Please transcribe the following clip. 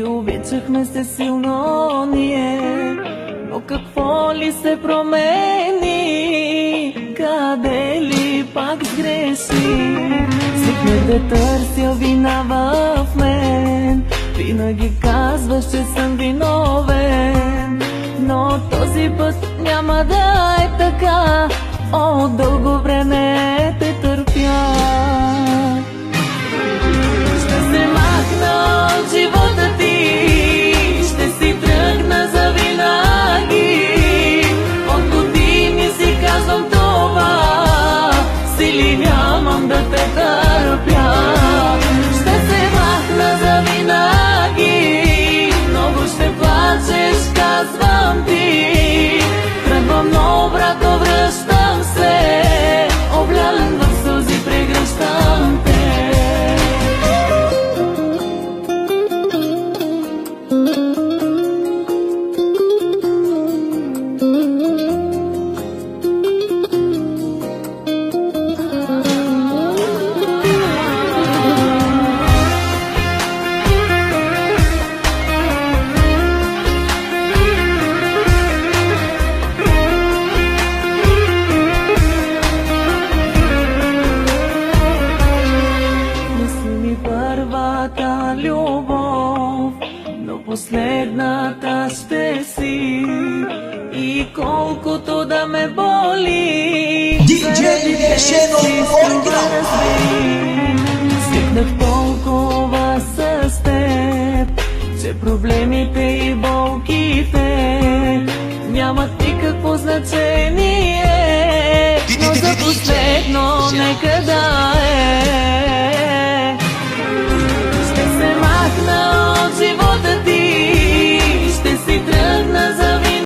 Обичахме се силно ние, но какво ли се промени? Къде ли пак сгреши? Свикнах да търся вина в мен, винаги казваш, че съм виновен, но този път няма да е така. От дълго време те търпя. Ще се махна от живота ти, ще си тръгна завинаги. От години си казвам това, сили нямам да те търпя. Ще се махна завинаги, много ще плачеш, казвам ти. Тръгвам, но обратно връщам се, облялен в сълзи прегръщам те. Първата любов, но последната ще си. И колкото да ме боли, DJ Шенов оригинал. Свикнах толкова с теб, че проблемите и болките нямат никакво значение. Но за последно нека да е